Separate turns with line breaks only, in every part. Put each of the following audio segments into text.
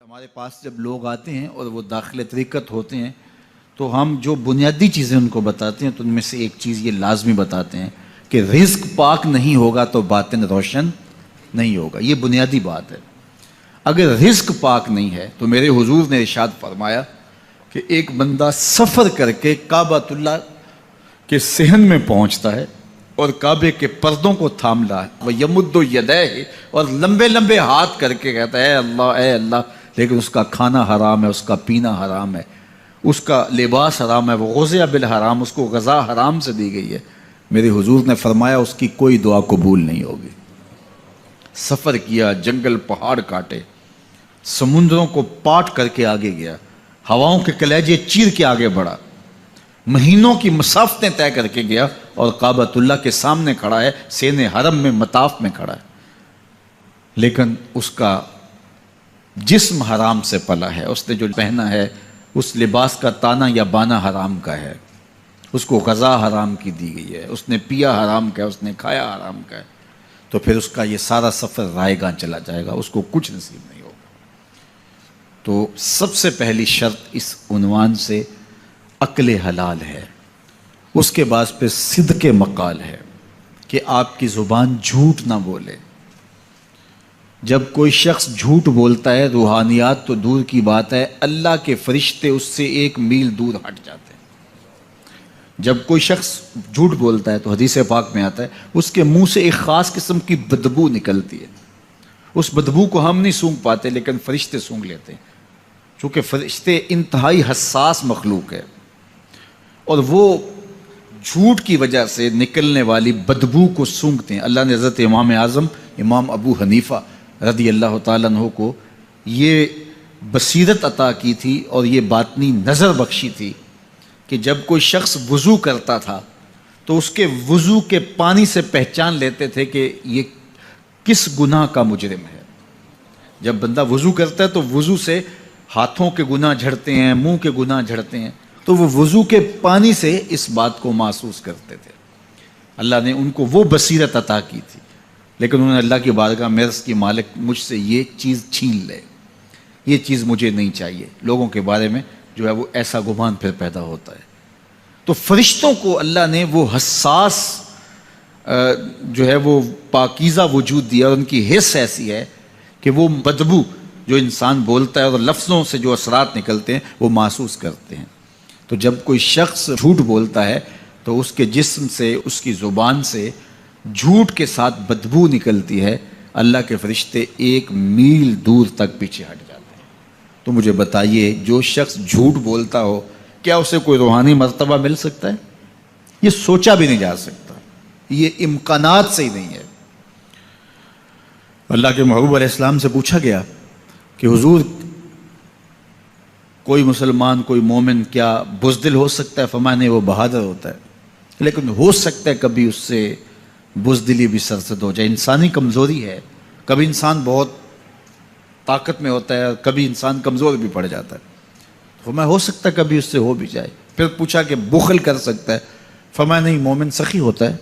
ہمارے پاس جب لوگ آتے ہیں اور وہ داخل طریقت ہوتے ہیں تو ہم جو بنیادی چیزیں ان کو بتاتے ہیں تو ان میں سے ایک چیز یہ لازمی بتاتے ہیں کہ رزق پاک نہیں ہوگا تو باطن روشن نہیں ہوگا. یہ بنیادی بات ہے. اگر رزق پاک نہیں ہے تو میرے حضور نے ارشاد فرمایا کہ ایک بندہ سفر کر کے کعبۃ اللہ کے صحن میں پہنچتا ہے اور کعبے کے پردوں کو تھام رہا ہے وہ یمد یدیہ اور لمبے لمبے ہاتھ کر کے کہتا ہے اے اللہ, لیکن اس کا کھانا حرام ہے, اس کا پینا حرام ہے, اس کا لباس حرام ہے, وہ غذیہ بالحرام, اس کو غذا حرام سے دی گئی ہے. میرے حضور نے فرمایا اس کی کوئی دعا قبول نہیں ہوگی. سفر کیا, جنگل پہاڑ کاٹے, سمندروں کو پاٹ کر کے آگے گیا, ہواؤں کے کلیجے چیر کے آگے بڑھا, مہینوں کی مسافتیں طے کر کے گیا اور کعبۃ اللہ کے سامنے کھڑا ہے, سین حرم میں مطاف میں کھڑا ہے, لیکن اس کا جسم حرام سے پلا ہے. اس نے جو پہنا ہے اس لباس کا تانا یا بانا حرام کا ہے, اس کو غذا حرام کی دی گئی ہے, اس نے پیا حرام کا ہے, اس نے کھایا حرام کا ہے, تو پھر اس کا یہ سارا سفر رائے گاں چلا جائے گا, اس کو کچھ نصیب نہیں ہوگا. تو سب سے پہلی شرط اس عنوان سے عقل حلال ہے. اس کے بعد پھر صدق مقال ہے کہ آپ کی زبان جھوٹ نہ بولے. جب کوئی شخص جھوٹ بولتا ہے روحانیات تو دور کی بات ہے, اللہ کے فرشتے اس سے 1 میل دور ہٹ جاتے ہیں. جب کوئی شخص جھوٹ بولتا ہے تو حدیث پاک میں آتا ہے اس کے منہ سے ایک خاص قسم کی بدبو نکلتی ہے. اس بدبو کو ہم نہیں سونگھ پاتے لیکن فرشتے سونگھ لیتے ہیں, چونکہ فرشتے انتہائی حساس مخلوق ہے اور وہ جھوٹ کی وجہ سے نکلنے والی بدبو کو سونگھتے ہیں. اللہ نے حضرت امام اعظم امام ابو حنیفہ رضی اللہ تعالیٰ عنہ کو یہ بصیرت عطا کی تھی اور یہ باطنی نظر بخشی تھی کہ جب کوئی شخص وضو کرتا تھا تو اس کے وضو کے پانی سے پہچان لیتے تھے کہ یہ کس گناہ کا مجرم ہے. جب بندہ وضو کرتا ہے تو وضو سے ہاتھوں کے گناہ جھڑتے ہیں, منہ کے گناہ جھڑتے ہیں, تو وہ وضو کے پانی سے اس بات کو محسوس کرتے تھے. اللہ نے ان کو وہ بصیرت عطا کی تھی, لیکن انہوں نے اللہ کی بارگاہ میں عرض کی مالک مجھ سے یہ چیز چھین لے, یہ چیز مجھے نہیں چاہیے. لوگوں کے بارے میں جو ہے وہ ایسا گمان پھر پیدا ہوتا ہے. تو فرشتوں کو اللہ نے وہ حساس جو ہے وہ پاکیزہ وجود دیا, اور ان کی حس ایسی ہے کہ وہ بدبو جو انسان بولتا ہے اور لفظوں سے جو اثرات نکلتے ہیں وہ محسوس کرتے ہیں. تو جب کوئی شخص جھوٹ بولتا ہے تو اس کے جسم سے, اس کی زبان سے جھوٹ کے ساتھ بدبو نکلتی ہے. اللہ کے فرشتے 1 میل دور تک پیچھے ہٹ جاتے ہیں. تو مجھے بتائیے جو شخص جھوٹ بولتا ہو کیا اسے کوئی روحانی مرتبہ مل سکتا ہے؟ یہ سوچا بھی نہیں جا سکتا, یہ امکانات سے ہی نہیں ہے. اللہ کے محبوب علیہ السلام سے پوچھا گیا کہ حضور کوئی مسلمان کوئی مومن کیا بزدل ہو سکتا ہے؟ فرمایا نہیں, وہ بہادر ہوتا ہے, لیکن ہو سکتا ہے کبھی اس سے بزدلی بھی سرزد ہو جائے. انسانی کمزوری ہے, کبھی انسان بہت طاقت میں ہوتا ہے اور کبھی انسان کمزور بھی پڑ جاتا ہے. فرمایا ہو سکتا ہے کبھی اس سے ہو بھی جائے. پھر پوچھا کہ بخل کر سکتا ہے؟ فرمایا نہیں, مومن سخی ہوتا ہے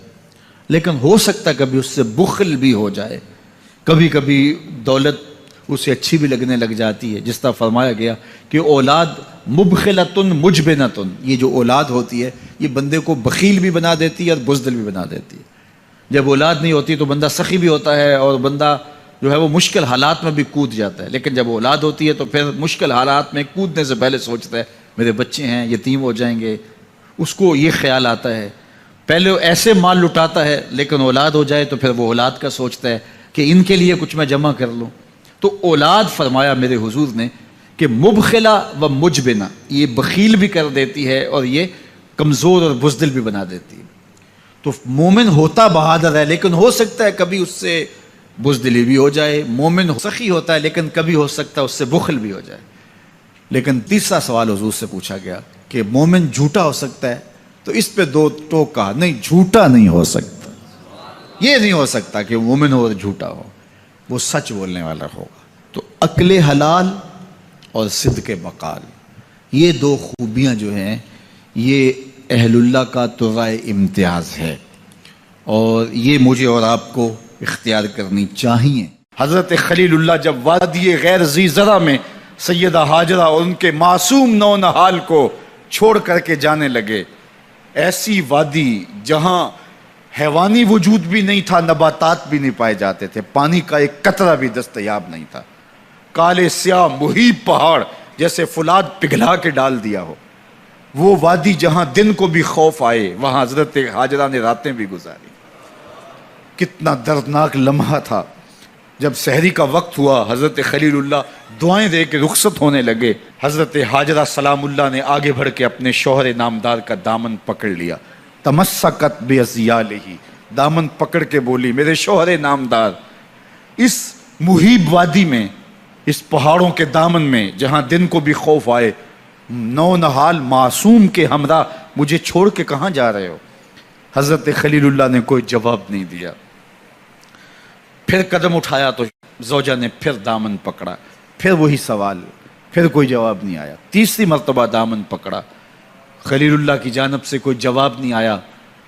لیکن ہو سکتا ہے کبھی اس سے بخل بھی ہو جائے. کبھی کبھی دولت اسے اچھی بھی لگنے لگ جاتی ہے, جس طرح فرمایا گیا کہ اولاد مبخلتن مجبنتن, یہ جو اولاد ہوتی ہے یہ بندے کو بخیل بھی بنا دیتی ہے اور بزدل بھی بنا دیتی ہے. جب اولاد نہیں ہوتی تو بندہ سخی بھی ہوتا ہے اور بندہ جو ہے وہ مشکل حالات میں بھی کود جاتا ہے, لیکن جب اولاد ہوتی ہے تو پھر مشکل حالات میں کودنے سے پہلے سوچتا ہے میرے بچے ہیں یتیم ہو جائیں گے. اس کو یہ خیال آتا ہے, پہلے ایسے مال لٹاتا ہے لیکن اولاد ہو جائے تو پھر وہ اولاد کا سوچتا ہے کہ ان کے لیے کچھ میں جمع کر لوں. تو اولاد فرمایا میرے حضور نے کہ مبخلہ و مجبنہ, یہ بخیل بھی کر دیتی ہے اور یہ کمزور اور بزدل بھی بنا دیتی ہے. تو مومن ہوتا بہادر ہے لیکن ہو سکتا ہے کبھی اس سے بزدلی بھی ہو جائے. مومن سخی ہوتا ہے لیکن کبھی ہو سکتا ہے اس سے بخل بھی ہو جائے. لیکن تیسرا سوال حضور سے پوچھا گیا کہ مومن جھوٹا ہو سکتا ہے؟ تو اس پہ 2 ٹوک کہا, نہیں جھوٹا نہیں ہو سکتا. یہ نہیں ہو سکتا کہ مومن ہو اور جھوٹا ہو, وہ سچ بولنے والا ہوگا. تو عقل حلال اور صدق مقال, یہ 2 خوبیاں جو ہیں یہ اہل اللہ کا طرائے امتیاز ہے اور یہ مجھے اور آپ کو اختیار کرنی چاہیے. حضرت خلیل اللہ جب وادی غیر ذی زرع میں سیدہ ہاجرہ اور ان کے معصوم نونہال کو چھوڑ کر کے جانے لگے. ایسی وادی جہاں حیوانی وجود بھی نہیں تھا، نباتات بھی نہیں پائے جاتے تھے، پانی کا ایک قطرہ بھی دستیاب نہیں تھا. کالے سیاہ محیط پہاڑ جیسے فولاد پگھلا کے ڈال دیا ہو. وہ وادی جہاں دن کو بھی خوف آئے، وہاں حضرت ہاجرہ نے راتیں بھی گزاری. کتنا دردناک لمحہ تھا. جب سحری کا وقت ہوا، حضرت خلیل اللہ دعائیں دے کے رخصت ہونے لگے. حضرت ہاجرہ سلام اللہ نے آگے بڑھ کے اپنے شوہر نامدار کا دامن پکڑ لیا. تمسکت بِأَزْيَالِهِ، دامن پکڑ کے بولی، میرے شوہر نامدار، اس محیب وادی میں، اس پہاڑوں کے دامن میں جہاں دن کو بھی خوف آئے، نونہال معصوم کے ہمراہ مجھے چھوڑ کے کہاں جا رہے ہو؟ حضرت خلیل اللہ نے کوئی جواب نہیں دیا. پھر قدم اٹھایا تو زوجہ نے پھر دامن پکڑا، پھر وہی سوال، پھر کوئی جواب نہیں آیا. تیسری مرتبہ دامن پکڑا، خلیل اللہ کی جانب سے کوئی جواب نہیں آیا.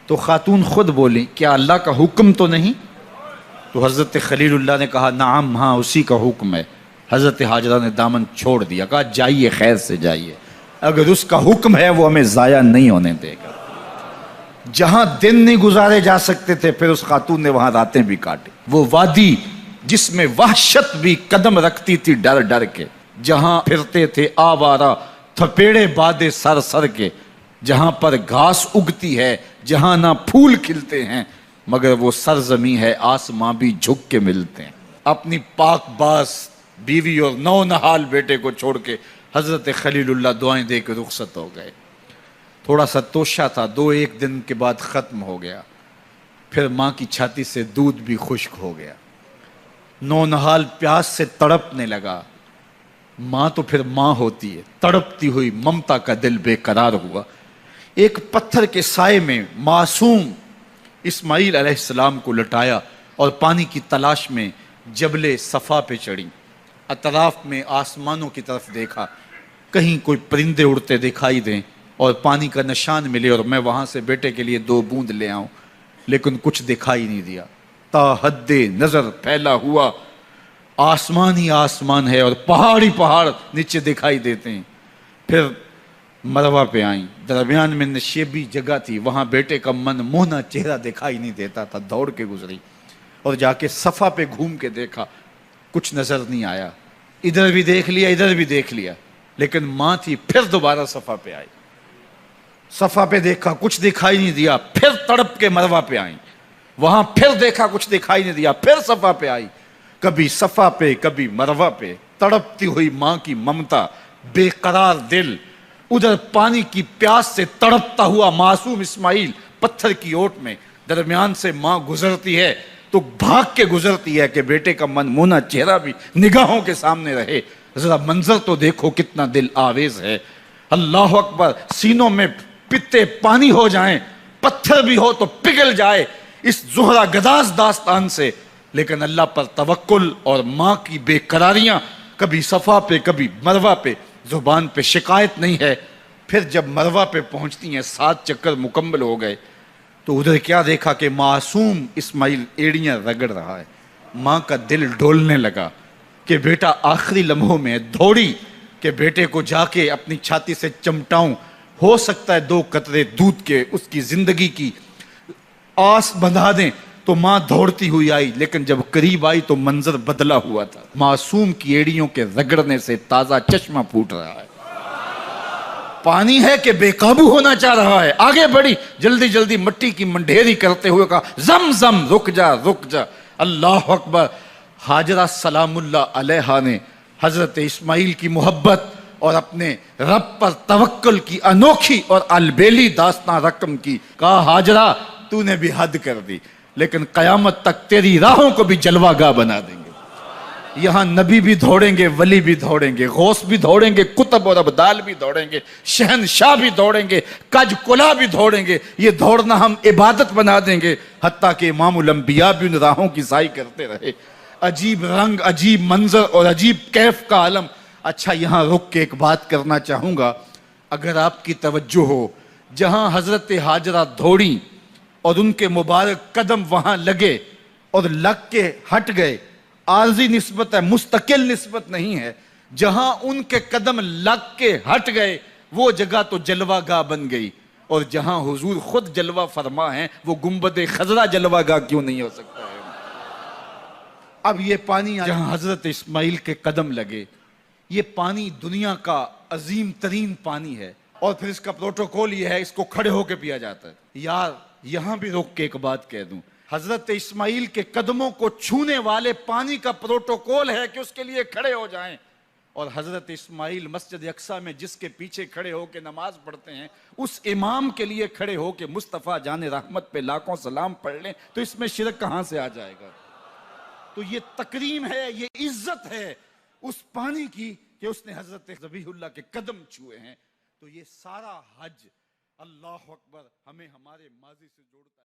تو خاتون خود بولی، کیا اللہ کا حکم تو نہیں؟ تو حضرت خلیل اللہ نے کہا، نعم، ہاں اسی کا حکم ہے. حضرت ہاجرہ نے دامن چھوڑ دیا، کہا جائیے، خیر سے جائیے، اگر اس کا حکم ہے وہ ہمیں ضائع نہیں ہونے دے گا. جہاں دن نہیں گزارے جا سکتے تھے، پھر اس خاتون نے وہاں راتیں بھی کاٹی. وہ وادی جس میں وحشت بھی قدم رکھتی تھی ڈر ڈر کے، جہاں پھرتے تھے آوارہ تھپیڑے بادے سر سر کے، جہاں پر گھاس اگتی ہے، جہاں نہ پھول کھلتے ہیں، مگر وہ سرزمین ہے آسماں بھی جھک کے ملتے ہیں. اپنی پاک باز بیوی اور نونہال بیٹے کو چھوڑ کے حضرت خلیل اللہ دعائیں دے کے رخصت ہو گئے. تھوڑا سا توشہ تھا، 2-1 دن کے بعد ختم ہو گیا. پھر ماں کی چھاتی سے دودھ بھی خشک ہو گیا. نونہال پیاس سے تڑپنے لگا. ماں تو پھر ماں ہوتی ہے، تڑپتی ہوئی ممتا کا دل بے قرار ہوا. ایک پتھر کے سائے میں معصوم اسماعیل علیہ السلام کو لٹایا اور پانی کی تلاش میں جبل صفا پہ چڑھی. اطراف میں آسمانوں کی طرف دیکھا، کہیں کوئی پرندے اڑتے دکھائی دیں اور پانی کا نشان ملے اور میں وہاں سے بیٹے کے لیے 2 بوند لے آؤں، لیکن کچھ دکھائی نہیں دیا. تا حد نظر پھیلا ہوا آسمان ہی آسمان ہے اور پہاڑ ہی پہاڑ نیچے دکھائی دیتے ہیں. پھر مروہ پہ آئیں، درمیان میں نشیبی جگہ تھی، وہاں بیٹے کا من موہنا چہرہ دکھائی نہیں دیتا تھا. دوڑ کے گزری اور جا کے صفا پہ گھوم کے دیکھا، کچھ نظر نہیں آیا. ادھر بھی دیکھ لیا، ادھر بھی دیکھ لیا، لیکن ماں تھی. پھر دوبارہ صفا پہ آئی، صفا پہ دیکھا، کچھ دکھائی نہیں دیا. پھر تڑپ کے مروہ پہ آئیں، وہاں پھر دیکھا، کچھ دکھائی نہیں دیا. پھر صفا پہ آئی، کبھی صفا پہ کبھی مروہ پہ. تڑپتی ہوئی ماں کی ممتا، بے قرار دل. ادھر پانی کی پیاس سے تڑپتا ہوا معصوم اسماعیل پتھر کی اوٹ میں. درمیان سے ماں گزرتی ہے تو بھاگ کے گزرتی ہے کہ بیٹے کا من مونا چہرہ بھی نگاہوں کے سامنے رہے. ذرا منظر تو دیکھو کتنا دل آویز ہے. اللہ اکبر، سینوں میں پتے پانی ہو جائیں، پتھر بھی ہو تو پگھل جائے اس زہرہ گداز داستان سے. لیکن اللہ پر توکل اور ماں کی بے قراریاں، کبھی صفا پہ کبھی مروہ پہ، زبان پہ شکایت نہیں ہے. پھر جب مروہ پہ پہنچتی ہیں، 7 چکر مکمل ہو گئے، تو ادھر کیا دیکھا کہ معصوم اسماعیل ایڑیاں رگڑ رہا ہے. ماں کا دل ڈولنے لگا کہ بیٹا آخری لمحوں میں. دوڑی کہ بیٹے کو جا کے اپنی چھاتی سے چمٹاؤں، ہو سکتا ہے 2 قطرے دودھ کے اس کی زندگی کی آس بندھا دیں. تو ماں دوڑتی ہوئی آئی، لیکن جب قریب آئی تو منظر بدلا ہوا تھا. معصوم کی ایڑیوں کے رگڑنے سے تازہ چشمہ پھوٹ رہا ہے. پانی ہے کہ بے قابو ہونا چاہ رہا ہے. آگے بڑھی، جلدی جلدی مٹی کی منڈھیری کرتے ہوئے کہا، زم زم، رک جا رک جا. اللہ اکبر. ہاجرہ سلام اللہ علیہا نے حضرت اسماعیل کی محبت اور اپنے رب پر توکل کی انوکھی اور البیلی داستان رقم کی. کہا، ہاجرہ تو نے بھی حد کر دی، لیکن قیامت تک تیری راہوں کو بھی جلوہ گاہ بنا دیں گے. یہاں نبی بھی دوڑیں گے، ولی بھی دوڑیں گے، غوث بھی دوڑیں گے، کتب اور ابدال بھی دوڑیں گے، شہنشاہ بھی دوڑیں گے، کج کلا بھی دوڑیں گے. یہ دوڑنا ہم عبادت بنا دیں گے. حتیٰ کہ امام الانبیاء بھی ان راہوں کی سائی کرتے رہے. عجیب رنگ، عجیب منظر اور عجیب کیف کا عالم. اچھا، یہاں رک کے ایک بات کرنا چاہوں گا، اگر آپ کی توجہ ہو. جہاں حضرت ہاجرہ دوڑیں اور ان کے مبارک قدم وہاں لگے اور لگ کے ہٹ گئے، عارضی نسبت ہے، مستقل نسبت نہیں ہے. جہاں ان کے قدم لگ کے ہٹ گئے وہ جگہ تو جلوہ گاہ بن گئی، اور جہاں حضور خود جلوہ فرما ہیں وہ گنبد خضرا جلوہ گاہ کیوں نہیں ہو سکتا ہے؟ اب یہ پانی جہاں حضرت اسماعیل کے قدم لگے، یہ پانی دنیا کا عظیم ترین پانی ہے، اور پھر اس کا پروٹوکول یہ ہے، اس کو کھڑے ہو کے پیا جاتا ہے۔ یار یہاں بھی روک کے ایک بات کہہ دوں، حضرت اسماعیل کے قدموں کو چھونے والے پانی کا پروٹوکول ہے کہ اس کے لیے کھڑے ہو جائیں، اور حضرت اسماعیل مسجد اقصی میں جس کے پیچھے کھڑے ہو کے نماز پڑھتے ہیں، اس امام کے لیے کھڑے ہو کے مصطفیٰ جان رحمت پہ لاکھوں سلام پڑھ لیں تو اس میں شرک کہاں سے آ جائے گا؟ تو یہ تکریم ہے، یہ عزت ہے اس پانی کی کہ اس نے حضرت ذبیح اللہ کے قدم چھوئے ہیں۔ تو یہ سارا حج، اللہ اکبر، ہمیں ہمارے ماضی سے جوڑتا ہے۔